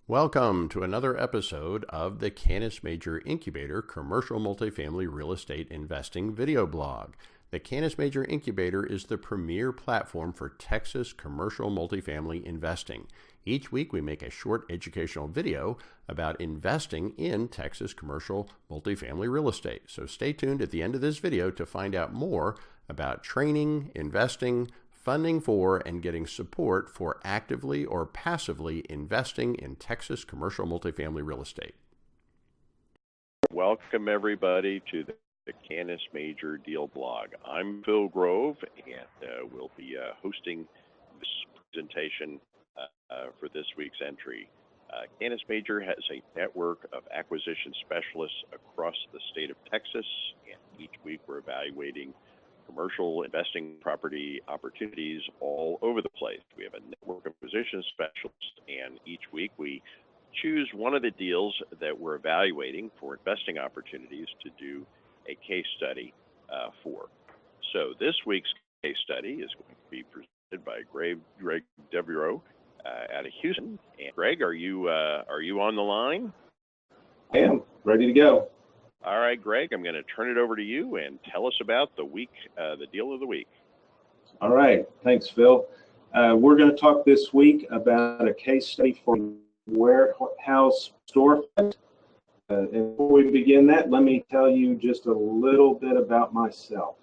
Welcome to another episode of the Canis Major Incubator Commercial Multifamily Real Estate Investing video blog. The Canis Major Incubator is the premier platform for Texas commercial multifamily investing. Each week we make a short educational video about investing in Texas commercial multifamily real estate. So stay tuned at the end of this video to find out more about training, investing, funding for, and getting support for actively or passively investing in Texas commercial multifamily real estate. Welcome everybody to the Canis Major Deal Blog. I'm Phil Grove, and we'll be hosting this presentation for this week's entry. Canis Major has a network of acquisition specialists across the state of Texas, and each week we're evaluating commercial investing property opportunities all over the place. We have a network of acquisition specialists, and each week we choose one of the deals that we're evaluating for investing opportunities to do a case study for. So this week's case study is going to be presented by Greg Devereaux out of Houston. And Greg, are you on the line? I am ready to go. All right, Greg, I'm going to turn it over to you and tell us about the deal of the week. All right. Thanks, Phil. We're going to talk this week about a case study for warehouse storefront. And before we begin that, let me tell you just a little bit about myself.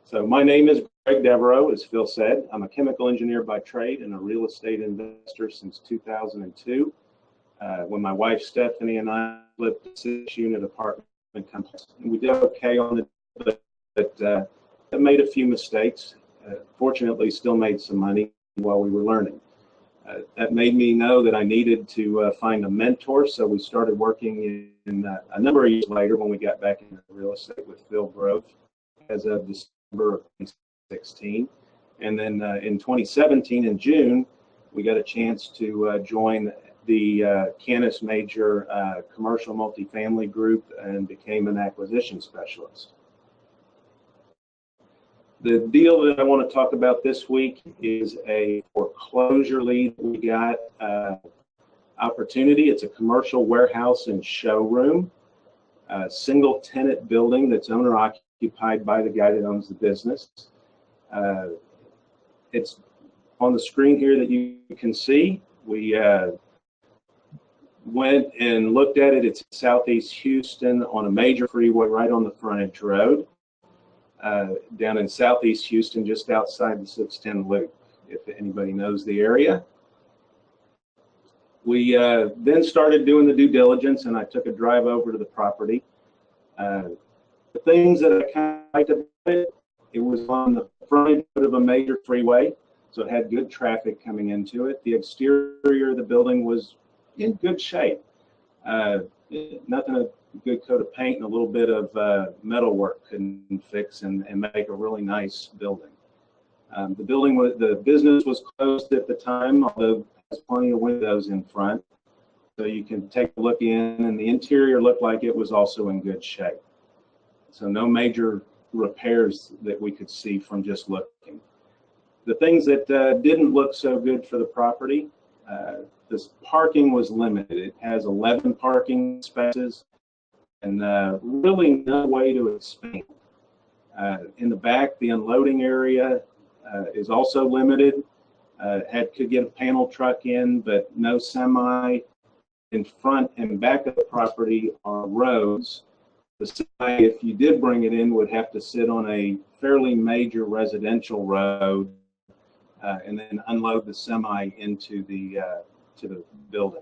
So my name is Greg Devereaux, as Phil said. I'm a chemical engineer by trade and a real estate investor since 2002. When my wife Stephanie and I lived in a 6-unit apartment complex, and we did okay on it, but made a few mistakes. Fortunately, still made some money while we were learning. That made me know that I needed to find a mentor, so we started working in a number of years later when we got back into real estate with Phil Grove as of December of 2016. And then in 2017, in June, we got a chance to join the Canis Major Commercial Multifamily Group and became an acquisition specialist. The deal that I want to talk about this week is a foreclosure lead we got opportunity. It's a commercial warehouse and showroom, a single tenant building that's owner occupied by the guy that owns the business. It's on the screen here that you can see. We went and looked at it. It's Southeast Houston on a major freeway right on the frontage road. Down in Southeast Houston, just outside the 610 loop, if anybody knows the area. We then started doing the due diligence, and I took a drive over to the property. The things that I kind of liked about it, it was on the front end of a major freeway, so it had good traffic coming into it. The exterior of the building was in good shape. Nothing a good coat of paint and a little bit of metal work can fix and make a really nice building. The business was closed at the time, although it has plenty of windows in front, so you can take a look in, and the interior looked like it was also in good shape. So no major repairs that we could see from just looking. The things that didn't look so good for the property, this parking was limited. It has 11 parking spaces and really no way to expand. In the back, the unloading area is also limited. Could get a panel truck in, but no semi. In front and back of the property are roads. The semi, if you did bring it in, would have to sit on a fairly major residential road and then unload the semi into the building.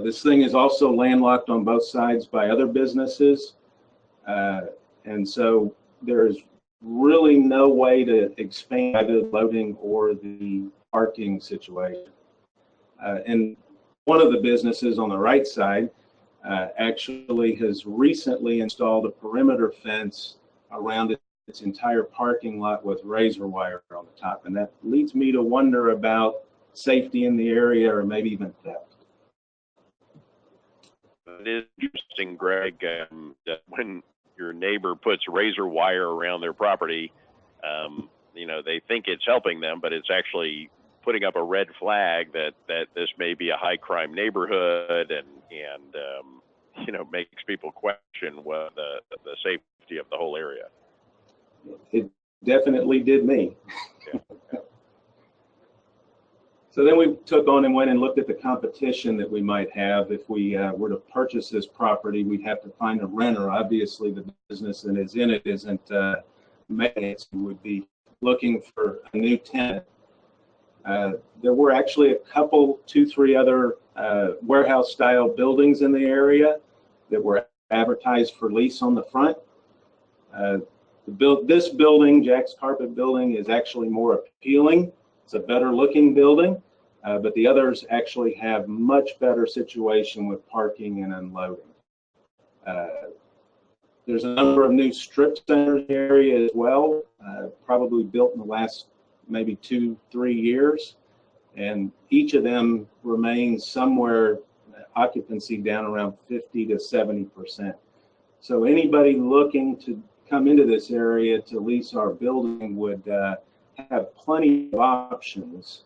This thing is also landlocked on both sides by other businesses, and so there is really no way to expand either the loading or the parking situation. And one of the businesses on the right side actually has recently installed a perimeter fence around its entire parking lot with razor wire on the top, and that leads me to wonder about safety in the area or maybe even theft. It is interesting, Greg, that when your neighbor puts razor wire around their property, they think it's helping them, but it's actually putting up a red flag that this may be a high crime neighborhood, and makes people question the safety of the whole area. It definitely did me. Yeah. So then we took on and went and looked at the competition that we might have. If we were to purchase this property, we'd have to find a renter. Obviously, the business that is in it isn't maintenance. We would be looking for a new tenant. There were actually a couple, 2-3 other warehouse-style buildings in the area that were advertised for lease on the front. This building, Jack's Carpet Building, is actually more appealing. It's a better looking building, but the others actually have much better situation with parking and unloading. There's a number of new strip centers in the area as well, probably built in the last maybe 2-3 years, and each of them remains somewhere occupancy down around 50 to 70%. So anybody looking to come into this area to lease our building would have plenty of options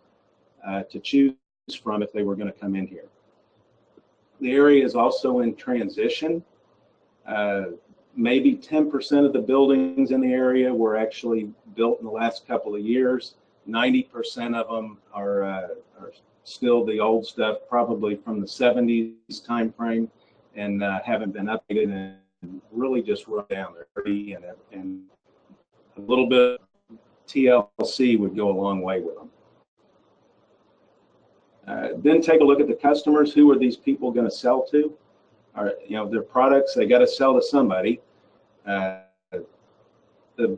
to choose from if they were going to come in here. The area is also in transition. Maybe 10% of the buildings in the area were actually built in the last couple of years. 90% of them are still the old stuff, probably from the 70s time frame, and haven't been updated and really just run down. They're dirty, and a little bit of TLC would go a long way with them. Then take a look at the customers. Who are these people going to sell to? Their products, they got to sell to somebody. The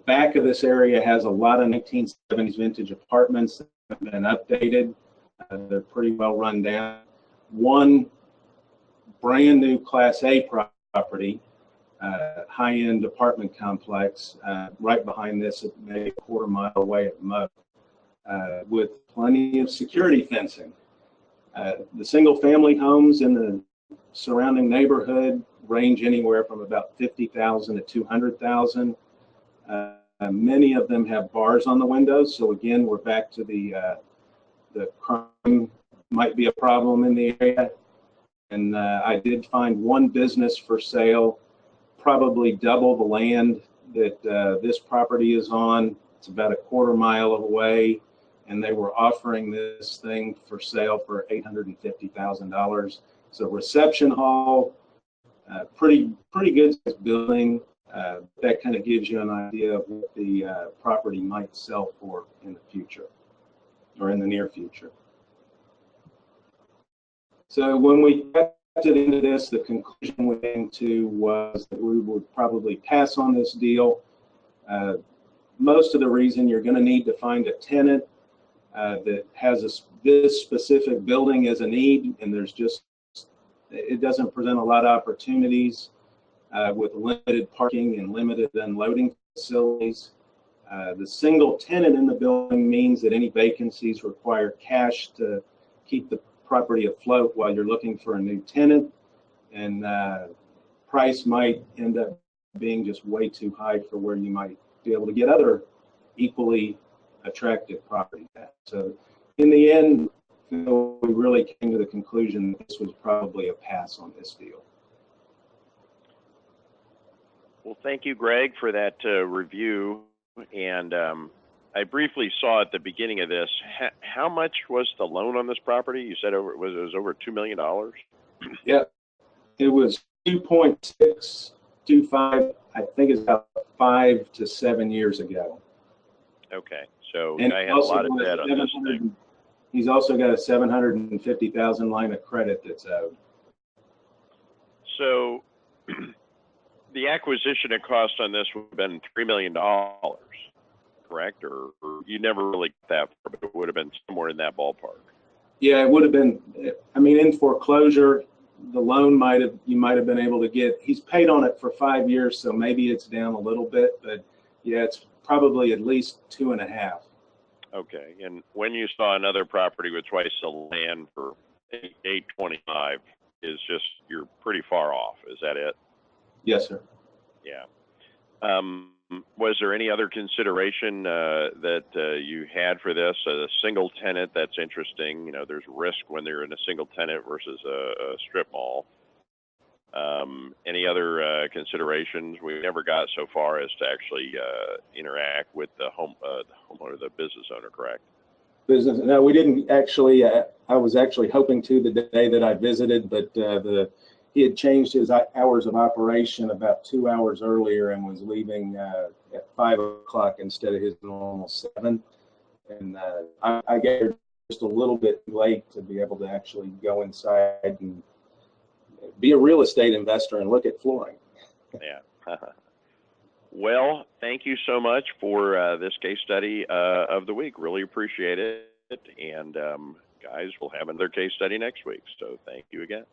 back of this area has a lot of 1970s vintage apartments that have been updated. They're pretty well run down. One brand new Class A property, high-end apartment complex, right behind this, maybe a quarter mile away at most, with plenty of security fencing. The single-family homes in the surrounding neighborhood range anywhere from about $50,000 to $200,000. Many of them have bars on the windows, so again, we're back to the crime might be a problem in the area. And I did find one business for sale, probably double the land that this property is on. It's about a quarter mile away, and they were offering this thing for sale for $850,000. So reception hall, pretty good building. That kind of gives you an idea of what the property might sell for in the future, or in the near future. So when we got to the end of this, the conclusion we came to was that we would probably pass on this deal. Most of the reason you're going to need to find a tenant that has this specific building as a need, and it doesn't present a lot of opportunities with limited parking and limited unloading facilities. The single tenant in the building means that any vacancies require cash to keep the property afloat while you're looking for a new tenant, and price might end up being just way too high for where you might be able to get other equally attractive property at. So in the end, we really came to the conclusion that this was probably a pass on this deal. Well, thank you, Greg, for that review. And I briefly saw at the beginning of this, how much was the loan on this property? You said it was over $2 million? Yeah, it was 2.625. I think it's about 5 to 7 years ago. Okay, so and I had a lot of debt on this thing. He's also got a $750,000 line of credit that's owed. So the acquisition cost on this would have been $3 million, correct? Or you never really got that far, but it would have been somewhere in that ballpark. Yeah, it would have been. I mean, in foreclosure, the loan you might have been able to get. He's paid on it for 5 years, so maybe it's down a little bit, but yeah, it's probably at least 2.5. Okay, and when you saw another property with twice the land for $825, you're pretty far off. Is that it? Yes, sir. Yeah. Was there any other consideration that you had for this? A single tenant, that's interesting. You know, there's risk when they're in a single tenant versus a strip mall. Any other considerations? We never got so far as to actually interact with the homeowner, the business owner, correct? Business. No, we didn't actually. I was actually hoping to the day that I visited, but he had changed his hours of operation about 2 hours earlier and was leaving at 5 o'clock instead of his normal 7. And I got here just a little bit late to be able to actually go inside and be a real estate investor and look at flooring. Yeah. Well, thank you so much for this case study of the week. Really appreciate it. And guys, we'll have another case study next week. So thank you again.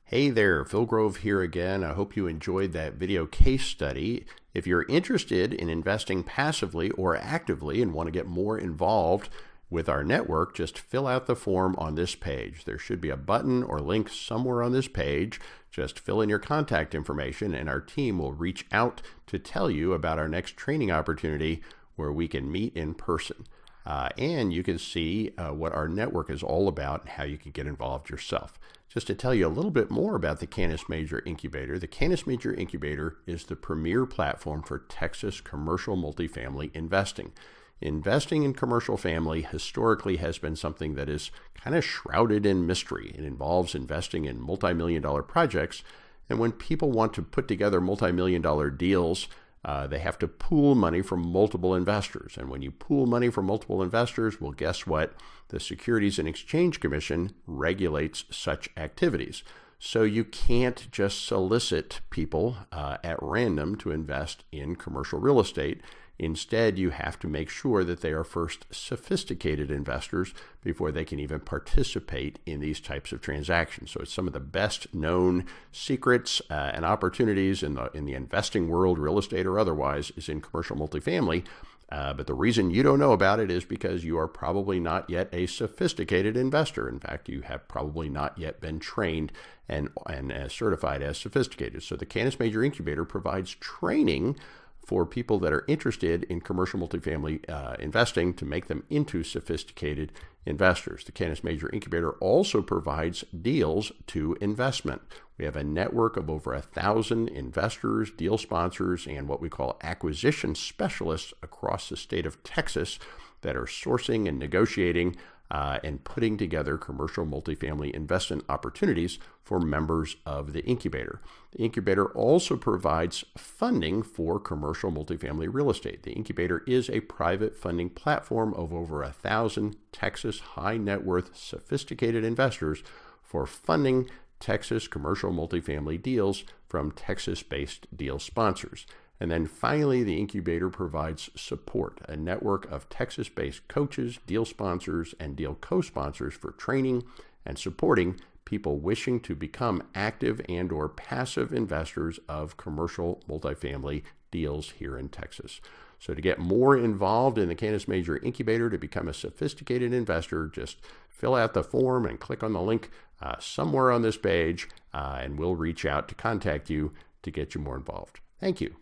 Hey there, Phil Grove here again. I hope you enjoyed that video case study. If you're interested in investing passively or actively and want to get more involved with our network, just fill out the form on this page. There should be a button or link somewhere on this page. Just fill in your contact information and our team will reach out to tell you about our next training opportunity where we can meet in person. And you can see what our network is all about and how you can get involved yourself. Just to tell you a little bit more about the Canis Major Incubator, the Canis Major Incubator is the premier platform for Texas commercial multifamily investing. Investing in commercial family historically has been something that is kind of shrouded in mystery. It involves investing in multi-million-dollar projects, and when people want to put together multi-million-dollar deals, they have to pool money from multiple investors. And when you pool money from multiple investors, well, guess what? The Securities and Exchange Commission regulates such activities. So you can't just solicit people at random to invest in commercial real estate. Instead, you have to make sure that they are first sophisticated investors before they can even participate in these types of transactions. So it's some of the best known secrets and opportunities in the investing world, real estate or otherwise, is in commercial multifamily. But the reason you don't know about it is because you are probably not yet a sophisticated investor. In fact, you have probably not yet been trained and certified as sophisticated. So the Canis Major Incubator provides training for people that are interested in commercial multifamily investing to make them into sophisticated investors. The Canis Major Incubator also provides deals to investment. We have a network of over 1,000 investors, deal sponsors, and what we call acquisition specialists across the state of Texas that are sourcing and negotiating and putting together commercial multifamily investment opportunities for members of the incubator. The incubator also provides funding for commercial multifamily real estate. The incubator is a private funding platform of over 1,000 Texas high net worth sophisticated investors for funding Texas commercial multifamily deals from Texas-based deal sponsors. And then finally, the incubator provides support, a network of Texas-based coaches, deal sponsors, and deal co-sponsors for training and supporting people wishing to become active and or passive investors of commercial multifamily deals here in Texas. So to get more involved in the Canis Major Incubator, to become a sophisticated investor, just fill out the form and click on the link somewhere on this page, and we'll reach out to contact you to get you more involved. Thank you.